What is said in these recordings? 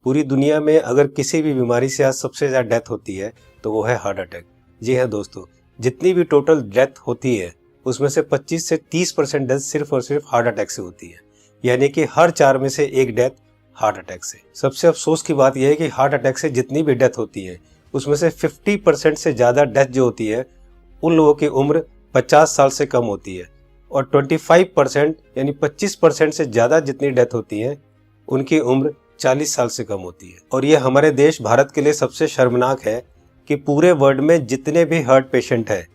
पूरी दुनिया में अगर किसी भी बीमारी से आज सबसे ज्यादा डेथ होती है तो वो है हार्ट अटैक। जी हाँ दोस्तों, जितनी भी टोटल डेथ होती है उसमें से 25 से 30% डेथ सिर्फ और सिर्फ हार्ट अटैक से होती है, यानी कि हर 4 में से एक डेथ हार्ट अटैक से। सबसे अफसोस की बात यह है कि हार्ट अटैक से जितनी भी डेथ होती है उसमें से 50% से ज्यादा डेथ जो होती है उन लोगों की उम्र 50 साल से कम होती है, और 25% यानी 25% से ज्यादा जितनी डेथ होती है उनकी उम्र 40 साल से कम होती है। और ये हमारे देश भारत के लिए सबसे शर्मनाक है कि पूरे वर्ल्ड में जितने भी हार्ट पेशेंट हैं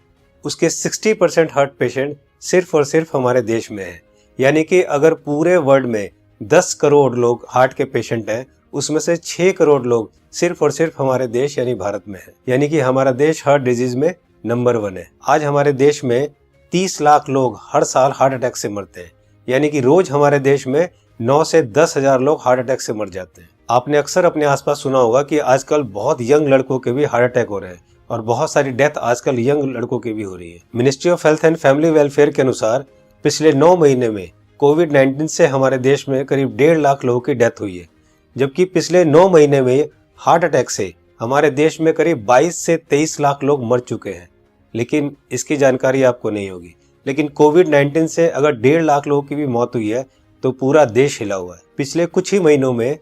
उसके 60% हार्ट पेशेंट सिर्फ और सिर्फ हमारे देश में है। यानी कि अगर पूरे वर्ल्ड में 10 करोड़ लोग हार्ट के पेशेंट हैं उसमें से 6 करोड़ लोग सिर्फ और सिर्फ हमारे देश यानी भारत में है। यानी कि हमारा देश हार्ट डिजीज में नंबर 1 है। आज हमारे देश में 30 लाख लोग हर साल हार्ट अटैक से मरते हैं, यानी कि रोज हमारे देश में 9 से 10 हजार लोग हार्ट अटैक से मर जाते हैं। आपने अक्सर अपने आसपास सुना होगा कि आजकल बहुत यंग लड़कों के भी हार्ट अटैक हो रहे हैं और बहुत सारी डेथ आजकल यंग लड़कों की भी हो रही है। Ministry of health and family welfare के अनुसार पिछले 9 महीने में कोविड-19 से हमारे देश में करीब 1.5 लाख लोगों की डेथ हुई है, जबकि पिछले 9 महीने में हार्ट अटैक से हमारे देश में करीब 22 से 23 लाख लोग मर चुके हैं। लेकिन इसकी जानकारी आपको नहीं होगी, लेकिन कोविड-19 से अगर 1.5 लाख लोगों की भी मौत हुई है तो पूरा देश हिला हुआ है। पिछले कुछ ही महीनों में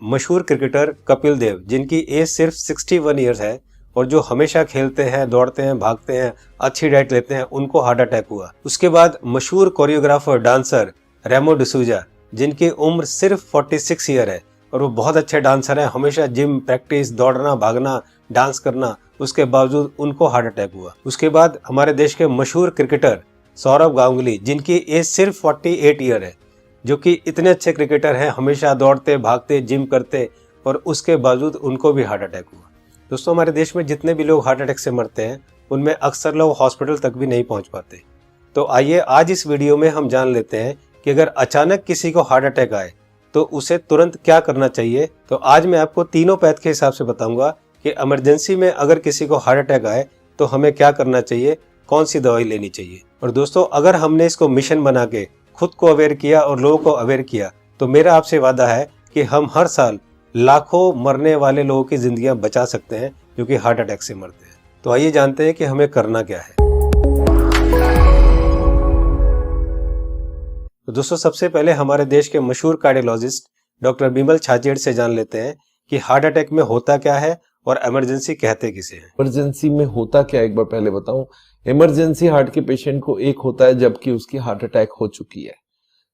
मशहूर क्रिकेटर कपिल देव, जिनकी एज सिर्फ 61 ईयर्स है और जो हमेशा खेलते हैं, दौड़ते हैं, भागते हैं, अच्छी डाइट लेते हैं, उनको हार्ट अटैक हुआ। उसके बाद मशहूर कोरियोग्राफर डांसर रेमो डिसूजा, जिनकी उम्र सिर्फ 46 ईयर है और वो बहुत अच्छे डांसर हैं, हमेशा जिम, प्रैक्टिस, दौड़ना, भागना, डांस करना, उसके बावजूद उनको हार्ट अटैक हुआ। उसके बाद हमारे देश के मशहूर क्रिकेटर सौरव गांगुली, जिनकी एज सिर्फ 48 ईयर है, जो कि इतने अच्छे क्रिकेटर हैं, हमेशा दौड़ते, भागते, जिम करते, और उसके बावजूद उनको भी हार्ट अटैक हुआ। दोस्तों, हमारे देश में जितने भी लोग हार्ट अटैक से मरते हैं उनमें अक्सर लोग हॉस्पिटल तक भी नहीं पहुंच पाते। तो आइए आज इस वीडियो में हम जान लेते हैं कि अगर अचानक किसी को हार्ट अटैक आए तो उसे तुरंत क्या करना चाहिए। तो आज मैं आपको तीनों पैथ के हिसाब से बताऊंगा कि इमरजेंसी में अगर किसी को हार्ट अटैक आए तो हमें क्या करना चाहिए, कौन सी दवाई लेनी चाहिए। और दोस्तों, अगर हमने इसको मिशन बना के खुद को अवेयर किया और लोगों को अवेयर किया तो मेरा आपसे वादा है कि हम हर साल लाखों मरने वाले लोगों की जिंदगियां बचा सकते हैं जो कि हार्ट अटैक से मरते हैं। तो आइए जानते हैं कि हमें करना क्या है। तो दोस्तों, सबसे पहले हमारे देश के मशहूर कार्डियोलॉजिस्ट डॉक्टर बिमल छाजेड़ से जान लेते हैं कि हार्ट अटैक में होता क्या है और इमरजेंसी कहते किसे हैं। इमरजेंसी में होता क्या, एक बार पहले बताऊं। इमरजेंसी हार्ट के पेशेंट को एक होता है जबकि उसकी हार्ट अटैक हो चुकी है।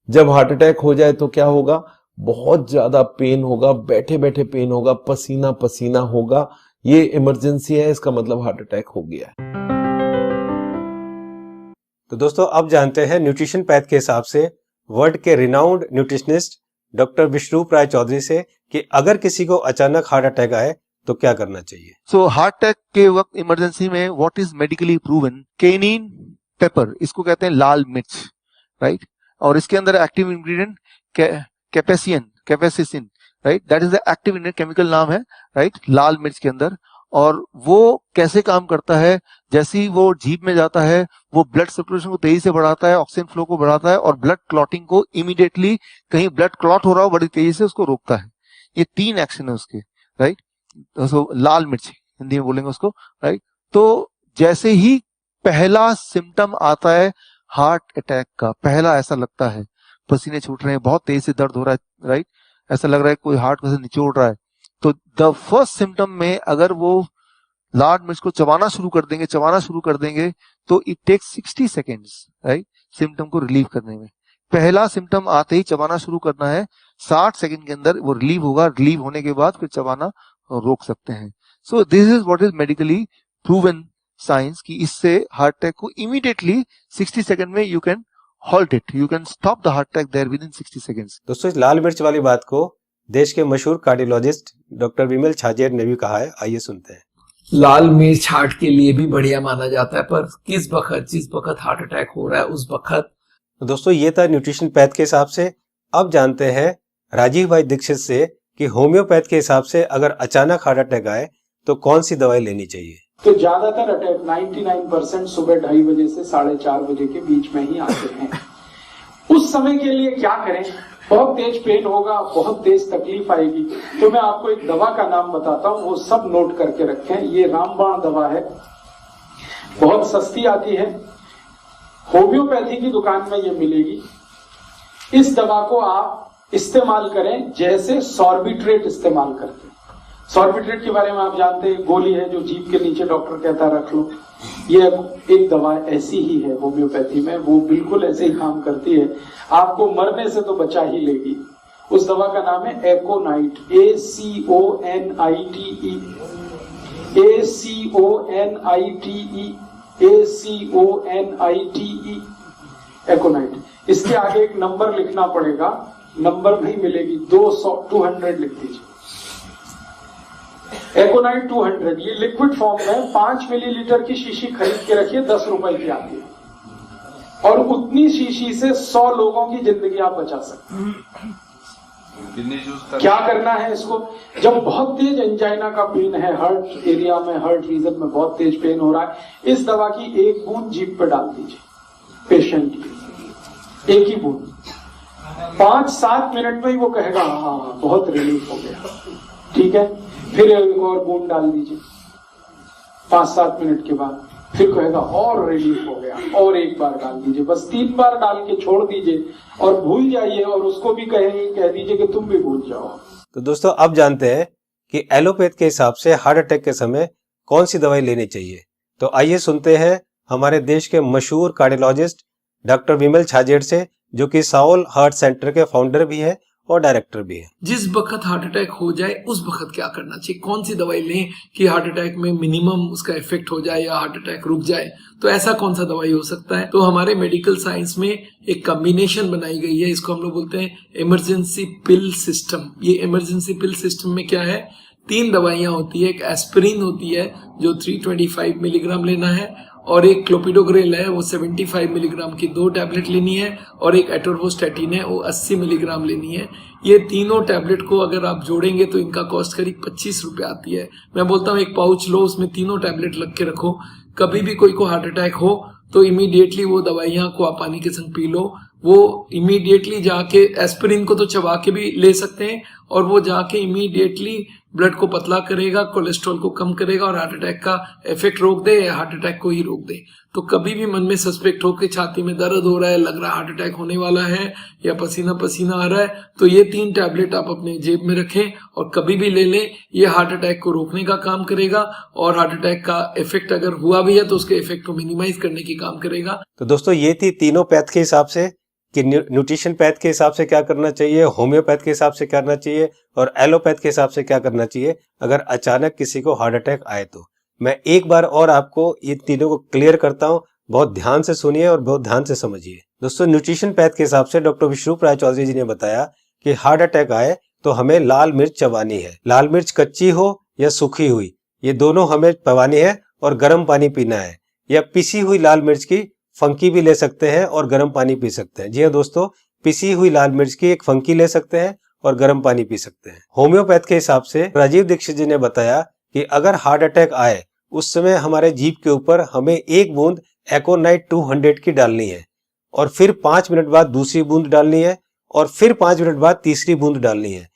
जब हार्ट अटैक हो जाए तो क्या होगा, बहुत ज्यादा पेन होगा, बैठे बैठे पेन होगा, पसीना पसीना होगा, ये इमरजेंसी है, इसका मतलब हार्ट अटैक हो गया है। तो दोस्तों, अब जानते हैं न्यूट्रिशन पैथ के हिसाब से वर्ल्ड के रिनाउंड न्यूट्रिशनिस्ट डॉक्टर विश्वरूप राय चौधरी से कि अगर किसी को अचानक हार्ट अटैक आए तो क्या करना चाहिए। सो हार्ट अटैक के वक्त इमरजेंसी में what is medically proven, cayenne pepper, इसको कहते हैं लाल मिर्च, राइट, और इसके अंदर active ingredient capsaicin, right, that is the active ingredient, chemical नाम है, राइट, लाल मिर्च के अंदर। और वो कैसे काम करता है, जैसे ही वो जीभ में जाता है वो ब्लड सर्कुलेशन को तेजी से बढ़ाता है, ऑक्सीजन फ्लो को बढ़ाता है और ब्लड क्लॉटिंग को इमीडिएटली, कहीं ब्लड क्लॉट हो रहा हो बड़ी तेजी से, उसको रोकता है। ये 3 एक्शन है उसके, राइट। तो लाल मिर्च हिंदी में बोलेंगे उसको, राइट। तो जैसे ही पहला सिम्टम आता है हार्ट अटैक का, पहला ऐसा लगता है पसीने छूट रहे हैं, बहुत तेज से दर्द हो रहा है, राइट, ऐसा लग रहा है कोई हार्ट में से निचोड़ रहा है, तो द फर्स्ट सिम्टम में अगर वो लाल मिर्च को चबाना शुरू कर देंगे तो it takes 60 seconds, right, symptom को रिलीव करने में। पहला सिम्टम आते ही चबाना शुरू करना है, 60 सेकेंड के अंदर वो रिलीव होगा, रिलीव होने के बाद फिर चबाना रोक सकते हैं। So this is what is medically proven science, कि इससे हार्ट अटैक को इमीडिएटली 60 सेकेंड में you can halt it, you can stop the heart attack there within 60 seconds. दोस्तों, इस लाल मिर्च वाली बात को देश के मशहूर कार्डियोलॉजिस्ट डॉक्टर बिमल छाजेड़ ने भी कहा है, आइए सुनते हैं। लाल मिर्च हार्ट के लिए भी बढ़िया माना जाता है, पर जिस वक्त हार्ट अटैक हो रहा है उस वक्त। दोस्तों, ये था न्यूट्रिशन पैथ के हिसाब से। अब जानते हैं राजीव भाई दीक्षित से कि होम्योपैथ के हिसाब से अगर अचानक हार्ट अटैक आए तो कौन सी दवाई लेनी चाहिए। तो ज्यादातर अटैक 99% सुबह 2:30 बजे से 4:30 बजे के बीच में ही आते हैं। उस समय के लिए क्या करें, बहुत तेज पेन होगा, बहुत तेज तकलीफ आएगी। तो मैं आपको एक दवा का नाम बताता हूँ, वो सब नोट करके रखें। ये रामबाण दवा है, बहुत सस्ती आती है, होम्योपैथी की दुकान में ये मिलेगी। इस दवा को आप इस्तेमाल करें जैसे सॉर्बिट्रेट इस्तेमाल करते हैं। सॉर्बिट्रेट के बारे में आप जानते हैं, गोली है जो जीभ के नीचे डॉक्टर कहता है रख लो। ये एक दवा ऐसी ही है होम्योपैथी में, वो बिल्कुल ऐसे ही काम करती है, आपको मरने से तो बचा ही लेगी। उस दवा का नाम है एकोनाइट, ACONITE, ACONITE, एकोनाइट। इसके आगे एक नंबर लिखना पड़ेगा, नंबर नहीं मिलेगी, 200 लिख दीजिए। एकोनाइट 200, ये लिक्विड फॉर्म में 5 मिलीलीटर की शीशी खरीद के रखिए, 10 रुपए की आती है, और उतनी शीशी से 100 लोगों की जिंदगी आप बचा सकते हैं। क्या करना है इसको? जब बहुत तेज एंजाइना का पेन है, हार्ट एरिया में, हार्ट रीजन में बहुत तेज पेन हो रहा है, इस दवा की एक बूंद जीभ पे डाल दीजिए पेशेंट की, एक ही बूंद। 5-7 मिनट में ही वो कहेगा हाँ बहुत रिलीफ हो गया, ठीक है। फिर एक और बूंद डाल दीजिए 5-7 मिनट के बाद, फिर कहेगा और रिलीफ हो गया, और एक बार डाल दीजिए। बस 3 बार डाल के छोड़ दीजिए और भूल जाइए, और उसको भी कह दीजिए कि तुम भी भूल जाओ। तो दोस्तों अब जानते हैं कि एलोपैथ के हिसाब से हार्ट अटैक के समय कौन सी दवाई लेनी चाहिए। तो आइए सुनते हैं हमारे देश के मशहूर कार्डियोलॉजिस्ट डॉक्टर विमल छाजेड़ से, जो कि साउल हार्ट सेंटर के फाउंडर भी है और डायरेक्टर भी है। जिस वक्त हार्ट अटैक हो जाए उस वक्त क्या करना चाहिए, कौन सी दवाई लें कि हार्ट अटैक में मिनिमम उसका इफेक्ट हो जाए या हार्ट अटैक रुक जाए, तो ऐसा कौन सा दवाई हो सकता है। तो हमारे मेडिकल साइंस में एक कॉम्बिनेशन बनाई गई है, इसको हम लोग बोलते हैं इमरजेंसी पिल सिस्टम। ये इमरजेंसी पिल सिस्टम में क्या है, 3 दवाइयां होती है। एक एस्पिरिन होती है जो 325 मिलीग्राम लेना है, और एक क्लोपिडोग्रेल है वो 75 मिलीग्राम की 2 टैबलेट लेनी है, और एक एटोर्वोस्टैटिन है वो 80 मिलीग्राम लेनी है। ये तीनों टैबलेट को अगर आप जोड़ेंगे तो इनका कॉस्ट करीब 25 रुपए आती है। मैं बोलता हूँ एक पाउच लो, उसमें तीनों टैबलेट लग के रखो, कभी भी कोई को हार्ट अटैक हो तो इमीडिएटली वो दवाइयां को आप पानी के संग पी लो। वो इमीडिएटली जाके एस्पिरिन को तो चबा के भी ले सकते हैं, और वो जाके इमीडिएटली ब्लड को पतला करेगा, कोलेस्ट्रॉल को कम करेगा, और हार्ट अटैक का इफेक्ट रोक दे या हार्ट अटैक को ही रोक दे। तो कभी भी मन में सस्पेक्ट हो कि छाती में दर्द हो रहा है, लग रहा है हार्ट अटैक होने वाला है, या पसीना पसीना आ रहा है, तो ये 3 टैबलेट आप अपने जेब में रखें और कभी भी ले लें। ये हार्ट अटैक को रोकने का काम करेगा, और हार्ट अटैक का इफेक्ट अगर हुआ भी है तो उसके इफेक्ट को मिनिमाइज करने की काम करेगा। तो दोस्तों ये थी तीनों पैथ के हिसाब से कि न्यूट्रिशन पैथ के हिसाब से क्या करना चाहिए, होम्योपैथ के हिसाब से क्या करना चाहिए, और एलोपैथ के हिसाब से क्या करना चाहिए अगर अचानक किसी को हार्ट अटैक आए। तो मैं एक बार और आपको ये तीनों को क्लियर करता हूँ, बहुत ध्यान से सुनिए और बहुत ध्यान से समझिए। दोस्तों न्यूट्रिशन पैथ के हिसाब से डॉक्टर विश्वरूप राय चौधरी जी ने बताया कि हार्ट अटैक आए तो हमें लाल मिर्च चबानी है। लाल मिर्च कच्ची हो या सूखी हुई, ये दोनों हमें चबानी है, और गर्म पानी पीना है। या पिसी हुई लाल मिर्च की फंकी भी ले सकते हैं और गर्म पानी पी सकते हैं। जी हाँ दोस्तों, पिसी हुई लाल मिर्च की एक फंकी ले सकते हैं और गर्म पानी पी सकते हैं। होम्योपैथ के हिसाब से राजीव दीक्षित जी ने बताया कि अगर हार्ट अटैक आए उस समय हमारे जीभ के ऊपर हमें 1 बूंद एकोनाइट 200 की डालनी है, और फिर 5 मिनट बाद दूसरी बूंद डालनी है, और फिर 5 मिनट बाद तीसरी बूंद डालनी है।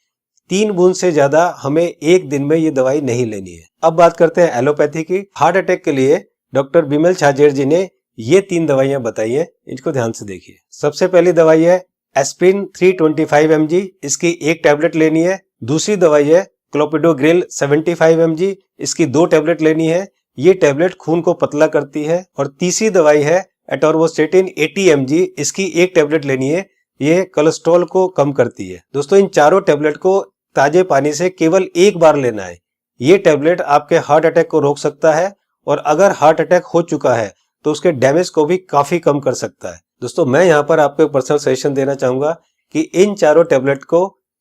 3 बूंद से ज्यादा हमें एक दिन में ये दवाई नहीं लेनी है। अब बात करते हैं एलोपैथी की। हार्ट अटैक के लिए डॉक्टर विमल छाजेड़ जी ने ये 3 दवाइयां बताई है, इनको ध्यान से देखिए। सबसे पहली दवाई है एस्पिरिन 325 mg, इसकी 1 टैबलेट लेनी है। दूसरी दवाई है क्लोपिडोग्रेल 75 mg, इसकी 2 टैबलेट लेनी है। ये टैबलेट खून को पतला करती है। और तीसरी दवाई है एटोर्वोस्टैटिन 80 mg, इसकी 1 टैबलेट लेनी है। ये कोलेस्ट्रॉल को कम करती है। दोस्तों इन चारों टैबलेट को ताजे पानी से केवल 1 बार लेना है। ये टैबलेट आपके हार्ट अटैक को रोक सकता है, और अगर हार्ट अटैक हो चुका है तो उसके डैमेज को भी काफी कम कर सकता है। दोस्तों मैं यहाँ पर आपको एक पर्सनल सजेशन देना चाहूंगा कि इन चारों टैबलेट को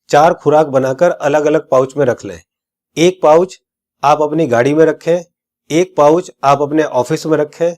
4 खुराक बनाकर अलग अलग पाउच में रख लें। 1 पाउच आप अपनी गाड़ी में रखें, 1 पाउच आप अपने ऑफिस में रखें,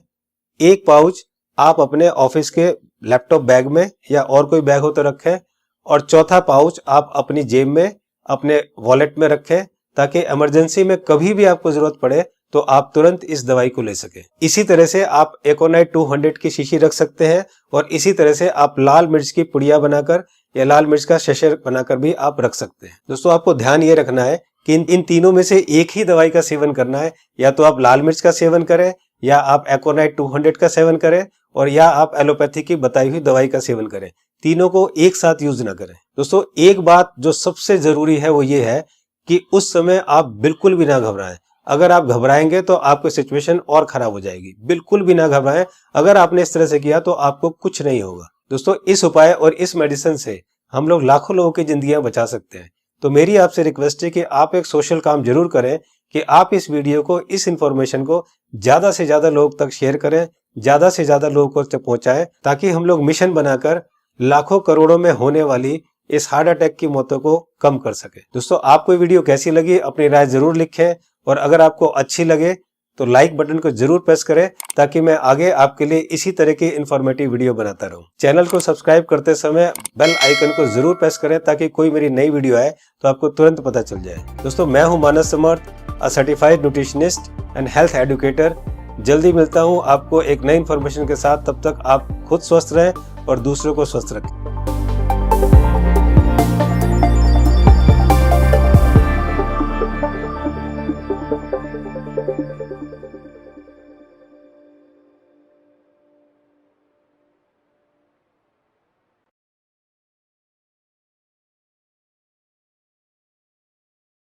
1 पाउच आप अपने ऑफिस के लैपटॉप बैग में या और कोई बैग हो तो रखें, और चौथा पाउच आप अपनी जेब में अपने वॉलेट में रखें, ताकि इमरजेंसी में कभी भी आपको जरूरत पड़े तो आप तुरंत इस दवाई को ले सके। इसी तरह से आप एकोनाइट 200 की शीशी रख सकते हैं, और इसी तरह से आप लाल मिर्च की पुड़िया बनाकर या लाल मिर्च का शशर बनाकर भी आप रख सकते हैं। दोस्तों आपको ध्यान ये रखना है कि इन तीनों में से एक ही दवाई का सेवन करना है। या तो आप लाल मिर्च का सेवन करें, या आप एकोनाइट 200 का सेवन करें, और या आप एलोपैथी की बताई हुई दवाई का सेवन करें। तीनों को एक साथ यूज ना करें। दोस्तों एक बात जो सबसे जरूरी है वो ये है कि उस समय आप बिल्कुल भी ना घबराएं। अगर आप घबराएंगे तो आपकी सिचुएशन और खराब हो जाएगी। बिल्कुल भी ना घबराएं। अगर आपने इस तरह से किया तो आपको कुछ नहीं होगा। दोस्तों इस उपाय और इस मेडिसिन से हम लोग लाखों लोगों की जिंदगियां बचा सकते हैं। तो मेरी आपसे रिक्वेस्ट है कि आप एक सोशल काम जरूर करें कि आप इस वीडियो को, इस इंफॉर्मेशन को ज्यादा से ज्यादा लोग तक शेयर करें, ज्यादा से ज्यादा लोगों को पहुंचाएं, ताकि हम लोग मिशन बनाकर लाखों करोड़ों में होने वाली इस हार्ट अटैक की मौतों को कम कर सके। दोस्तों आपको ये वीडियो कैसी लगी अपनी राय जरूर लिखें, और अगर आपको अच्छी लगे तो लाइक बटन को जरूर प्रेस करें, ताकि मैं आगे आपके लिए इसी तरह की इंफॉर्मेटिव वीडियो बनाता रहूं। चैनल को सब्सक्राइब करते समय बेल आइकन को जरूर प्रेस करें, ताकि कोई मेरी नई वीडियो आए तो आपको तुरंत पता चल जाए। दोस्तों मैं हूं Manas Samarth, a certified nutritionist and health educator. जल्दी मिलता हूं आपको एक नई इंफॉर्मेशन के साथ। तब तक आप खुद स्वस्थ रहें और दूसरों को स्वस्थ रखें।